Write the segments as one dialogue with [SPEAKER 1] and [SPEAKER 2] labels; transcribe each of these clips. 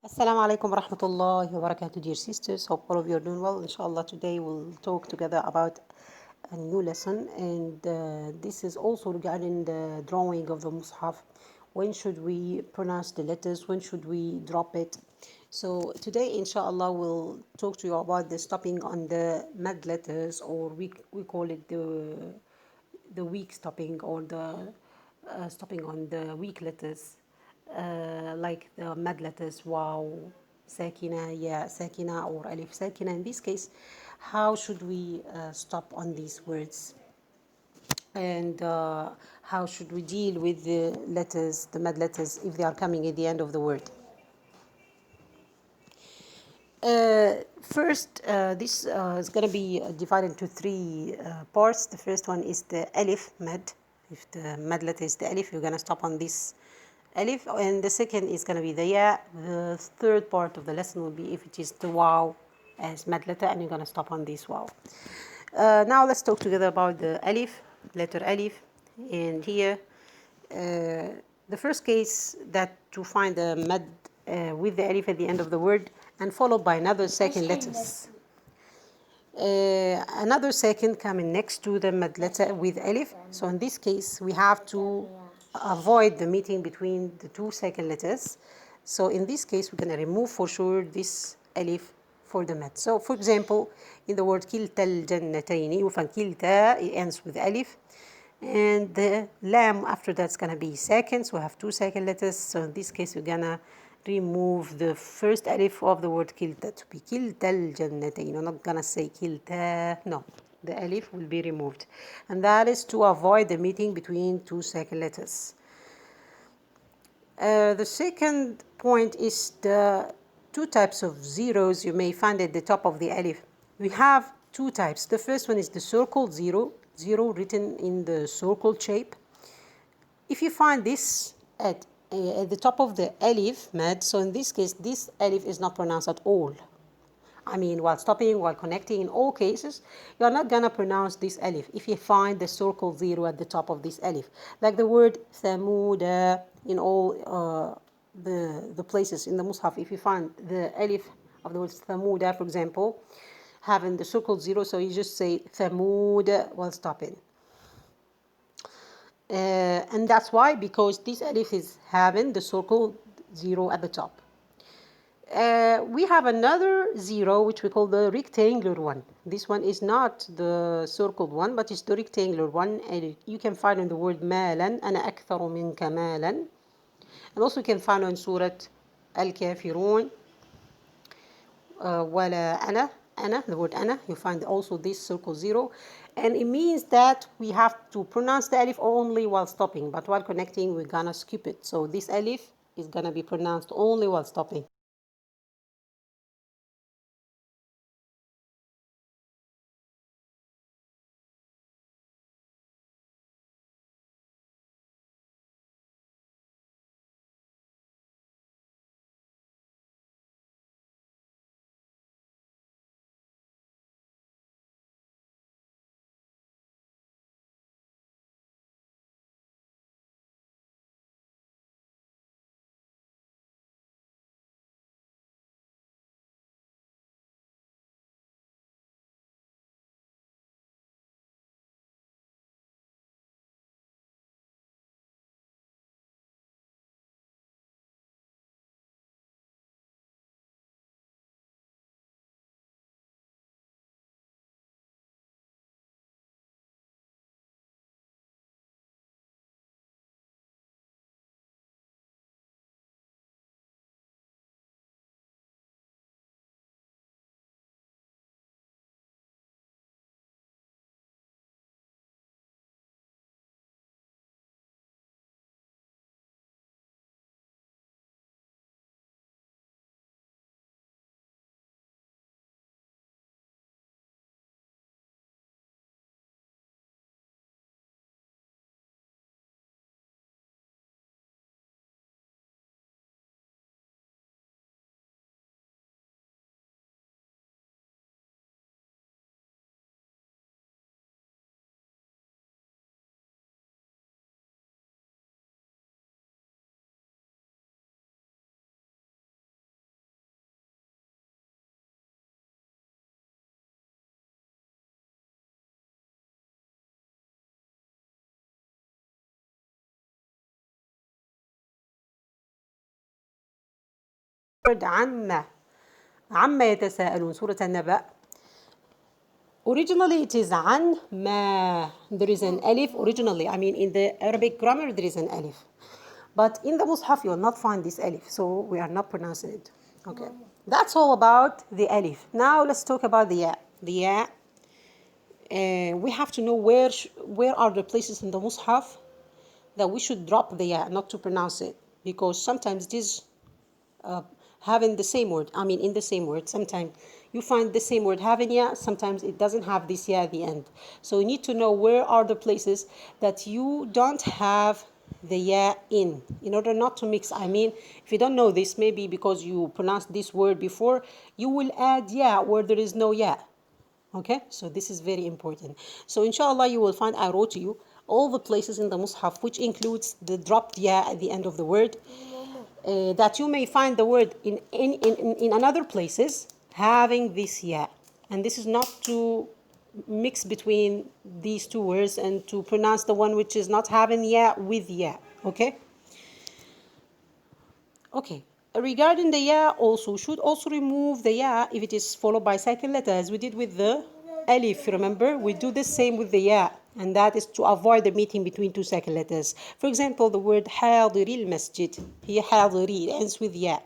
[SPEAKER 1] Assalamu alaikum warahmatullahi wabarakatuh, dear sisters. Hope all of you are doing well. Inshallah, today we'll talk together about a new lesson, and this is also regarding the drawing of the Mus'haf. When should we pronounce the letters? When should we drop it? So today, inshallah, we'll talk to you about the stopping on the mad letters, or we call it the weak stopping, or the stopping on the weak letters, like the mad letters waw, sakina, ya sakina, or alif sakina. In this case, how should we stop on these words? And how should we deal with the letters, the mad letters, if they are coming at the end of the word? First, this is going to be divided into three parts. The first one is the alif mad. If the mad letter is the alif, you're going to stop on this alif. And the second is going to be the ya. The third part of the lesson will be if it is the waw as mad letter, and you're going to stop on this waw. Now let's talk together about the alif, letter alif. And here, the first case that to find the mad with the alif at the end of the word and followed by another second letters. Another second coming next to the mad letter with alif. So in this case, we have to avoid the meeting between the two second letters. So in this case, we're going to remove for sure this alif for the mad. So for example, in the word kilta al-jannatayni, you find kilta, it ends with alif. And the lam after that's going to be second, so we have two second letters. So in this case, we're going to remove the first alif of the word kilta to be kilta al-jannatayn. We're not going to say kilta, no. The alif will be removed. And that is to avoid the meeting between two second letters. The second point is the two types of zeros you may find at the top of the alif. We have two types. The first one is the circled zero, zero written in the circle shape. If you find this at the top of the alif mad, so in this case, this alif is not pronounced at all. I mean, while stopping, while connecting, in all cases, you are not gonna pronounce this alif if you find the circle zero at the top of this alif. Like the word thamuda in all the places in the Mus'haf, if you find the alif of the word thamuda, for example, having the circle zero, so you just say thamuda while stopping. And that's why, because this alif is having the circle zero at the top. We have another zero which we call the rectangular one. This one is not the circled one, but it's the rectangular one. And you can find in the word مالا أنا أكثر منك مالا. And also you can find in Surah Al-Kafirun ولا أنا, the word أنا, you find also this circle zero. And it means that we have to pronounce the alif only while stopping, but while connecting we're gonna skip it. So this alif is gonna be pronounced only while stopping. word عما يتساءلون, Surah An-Naba. Originally it is عن ما. There is an alif originally. I mean, in the Arabic grammar there is an alif. But in the Mus'haf you will not find this alif. So we are not pronouncing it. Okay. That's all about the alif. Now let's talk about the ya. The ya. We have to know where are the places in the Mus'haf that we should drop the ya, not to pronounce it. Because sometimes it is having the same word. I mean, in the same word. Sometimes you find the same word having ya, sometimes it doesn't have this ya at the end. So you need to know where are the places that you don't have the ya in order not to mix. I mean, if you don't know this, maybe because you pronounced this word before, you will add ya where there is no ya. Okay, so this is very important. So inshallah you will find, I wrote to you all the places in the Mus'haf which includes the dropped ya at the end of the word. That you may find the word in another places having this ya. And this is not to mix between these two words and to pronounce the one which is not having ya with ya. Okay? Okay. Regarding the ya also, should also remove the ya if it is followed by second letter, as we did with the alif. Remember, we do the same with the ya, and that is to avoid the meeting between two second letters. For example, the word حاضري المسجد, هي حاضري, it ends with ya.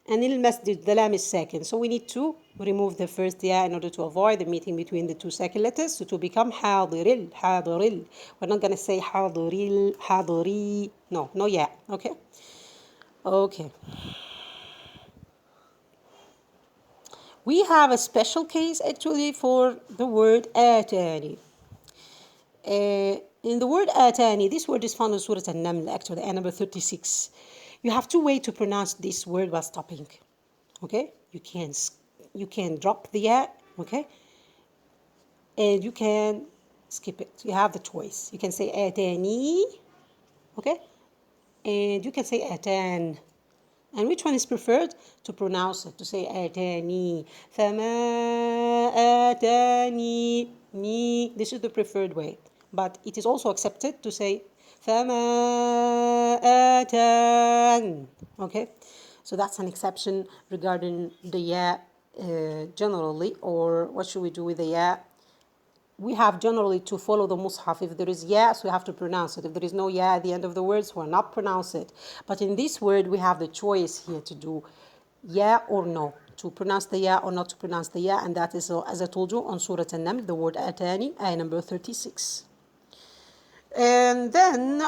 [SPEAKER 1] And in masjid, the lam is second. So we need to remove the first ya in order to avoid the meeting between the two second letters. So to become حاضري حاضري. We're not going to say حاضري حاضري. No, no ya. Okay? Okay. We have a special case actually for the word آتاني. In the word آتاني, this word is found in Surah An-Naml, actually, ayah number 36. You have two ways to pronounce this word while stopping. Okay? You can drop the ya, okay? And you can skip it. You have the choice. You can say آتاني, okay? And you can say آتان. And which one is preferred? To pronounce it, to say آتاني. فما آتاني ni. This is the preferred way. But it is also accepted to say فما آتان. Okay? So that's an exception regarding the ya generally. Or what should we do with the ya? We have generally to follow the Mus'haf. If there is ya, so we have to pronounce it. If there is no ya at the end of the words, we'll not pronounce it. But in this word, we have the choice here to do ya or no, to pronounce the ya or not to pronounce the ya, and that is, as I told you, on Surah An-Naml, the word Atani, ayah number 36. And then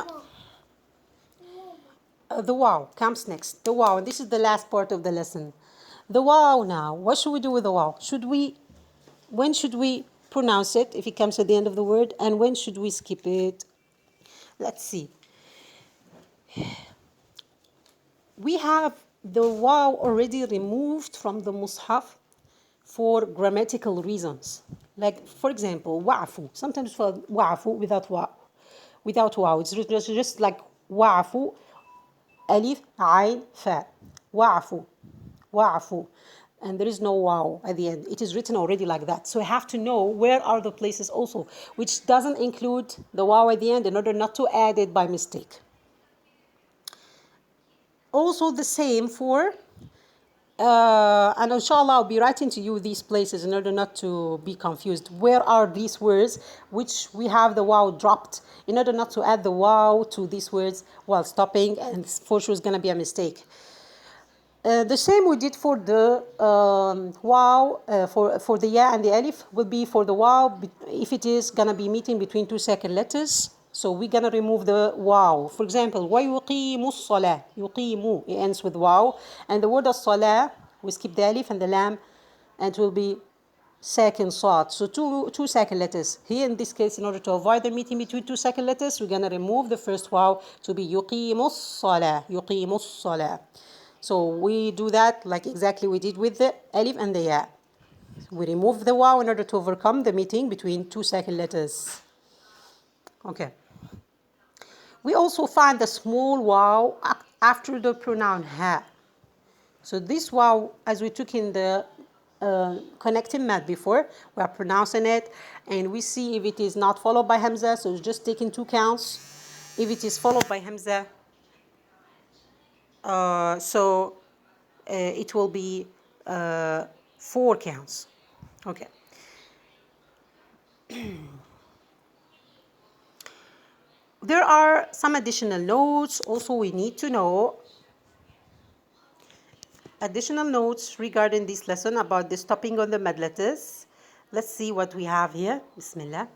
[SPEAKER 1] the waw comes next. The waw, and this is the last part of the lesson. The waw now, what should we do with the waw? When should we pronounce it if it comes at the end of the word, and when should we skip it? Let's see. We have the waw already removed from the Mus'haf for grammatical reasons. Like, for example, wa'fu. Sometimes for wa'fu without waw. Without waw. It's just like wa'fu, alif, ayn, fa. Wa'fu. Wa'fu. And there is no waw at the end. It is written already like that. So I have to know where are the places also, which doesn't include the waw at the end in order not to add it by mistake. Also the same for, and inshallah I'll be writing to you these places in order not to be confused. Where are these words which we have the waw dropped in order not to add the waw to these words while stopping, and for sure it's going to be a mistake. The same we did for the waw, for the ya and the alif will be for the waw if it is going to be meeting between two second letters. So we're going to remove the waw. For example, وَيُقِيمُ الصَّلَاةِ. يُقِيمُ, it ends with waw. And the word as-salah, we skip the alif and the lam, and it will be second sad. So two second letters. Here in this case, in order to avoid the meeting between two second letters, we're going to remove the first waw to be يُقِيمُ الصَّلَاةِ. يُقِيمُ الصَّلَاةِ. So we do that like exactly we did with the alif and the ya. We remove the waw in order to overcome the meeting between two second letters. Okay. We also find the small waw after the pronoun ha. So this waw, as we took in the connecting mat before, we are pronouncing it, and we see if it is not followed by hamza, so it's just taking two counts. If it is followed by hamza, it will be 4 counts. Okay. There are some additional notes also we need to know. Additional notes regarding this lesson about the stopping on the mad letters. Let's see what we have here. Bismillah.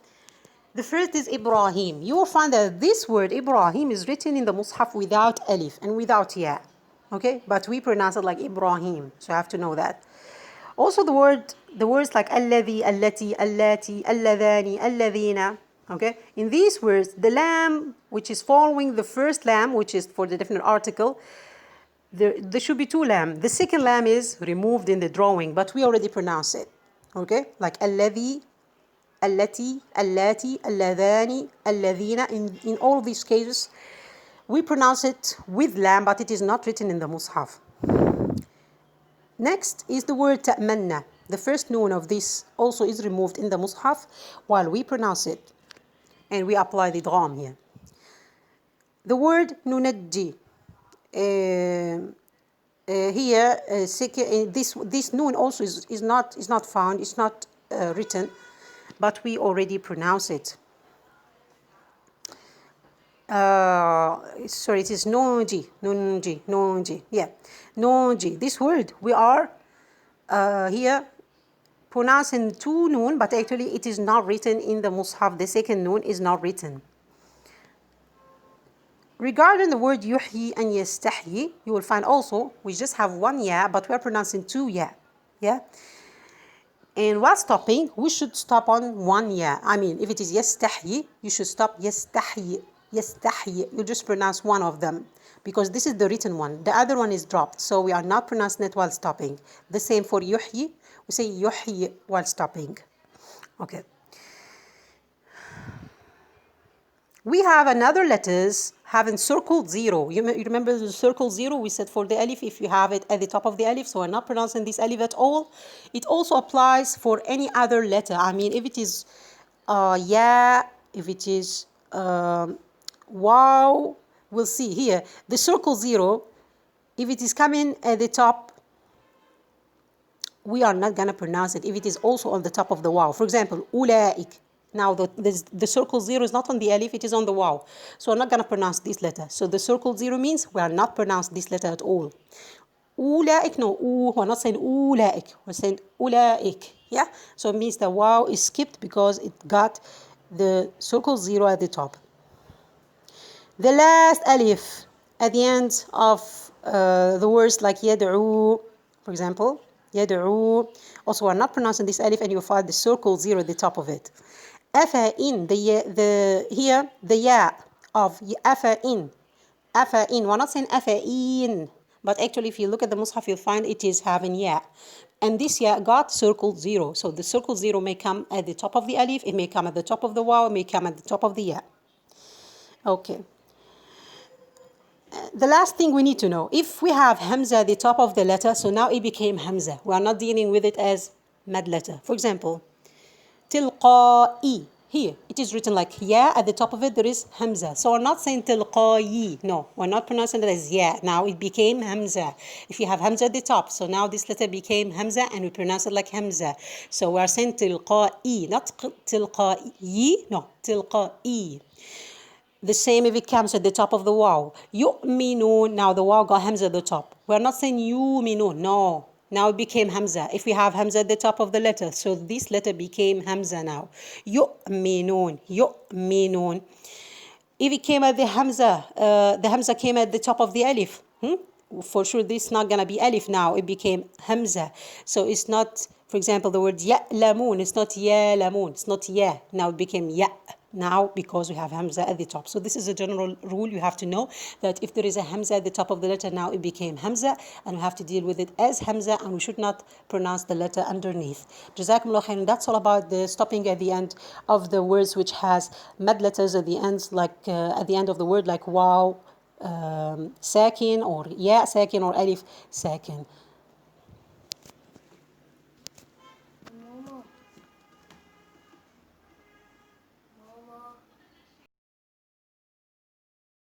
[SPEAKER 1] The first is Ibrahim. You will find that this word Ibrahim is written in the Mus'haf without alif and without ya. Okay, but we pronounce it like Ibrahim, so you have to know that. Also the words like alladhi, allati, allati, alladhani, alladhina. Okay, in these words, the lam, which is following the first lam, which is for the definite article, there should be 2 lam. The second lam is removed in the drawing, but we already pronounce it. Okay, like alladhi, allati, allati, alladhani, alladhina. In all of these cases, we pronounce it with lam, but it is not written in the Mus'haf. Next is the word ta'manna. The first noon of this also is removed in the Mus'haf while we pronounce it. And we apply the idgham here. The word nunajji. Here, this noon also is not found, it's not written, but we already pronounce it. Sorry, it is nunji, yeah, nunji. This word we are here pronouncing 2 noon, but actually it is not written in the Mus'haf. The second noon is not written. Regarding the word yuhyi and yastahyi, you will find also we just have 1 ya, but we are pronouncing 2 ya. Yeah. And while stopping, we should stop on 1 ya. I mean, if it is yastahyi, you should stop yastahyi. Yastahyi. You just pronounce one of them because this is the written one. The other one is dropped, so we are not pronouncing it while stopping. The same for yuhyi. We say yuhyi while stopping. Okay. We have another letters having circled 0. You remember the circle 0 we said for the alif, if you have it at the top of the alif, so we're not pronouncing this alif at all. It also applies for any other letter. I mean, if it is ya, if it is wow, we'll see here. The circle 0, if it is coming at the top, we are not going to pronounce it if it is also on the top of the waw. For example, ulaik. Now the circle 0 is not on the alif, it is on the waw. So I'm not going to pronounce this letter. So the circle 0 means we are not pronouncing this letter at all. Ulaik, no, we're not saying ulaik, we're saying ulaik. Yeah? So it means the waw is skipped because it got the circle 0 at the top. The last alif at the end of the words like yad'u, for example, yad'u. Also, we're not pronouncing this alif, and you'll find the circle 0 at the top of it. Afa'in, here the ya of afa'in. Afa'in. We're not saying afa'in, but actually, if you look at the Mus'haf, you'll find it is having ya. And this ya got circle 0. So the circle 0 may come at the top of the alif, it may come at the top of the waw, it may come at the top of the ya. Okay. The last thing we need to know, if we have hamza at the top of the letter, so now it became hamza. We are not dealing with it as mad letter. For example, tilqa'i. Here, it is written like ya, at the top of it there is hamza. So we're not saying tilqa'i. No, we're not pronouncing it as ya. Now it became hamza. If you have hamza at the top, so now this letter became hamza and we pronounce it like hamza. So we are saying tilqa'i, not tilqa'i. No, tilqa'i. The same if it comes at the top of the waw. Yu'minun. Now the waw got hamza at the top. We're not saying yu'minun. No. Now it became hamza. If we have hamza at the top of the letter, so this letter became hamza now. Yu'minun. Yu'minun. If it came at the hamza came at the top of the alif. For sure this is not going to be alif now. It became hamza. So it's not, for example, the word ya'lamun. It's not ya'lamun. It's not ya. Now it became ya. Now because we have hamza at the top. So this is a general rule you have to know, that if there is a hamza at the top of the letter, now it became hamza and we have to deal with it as hamza and we should not pronounce the letter underneath. Jazakumullah khairan. That's all about the stopping at the end of the words which has mad letters at the ends, like at the end of the word, like waw sakin or ya sakin or alif sakin.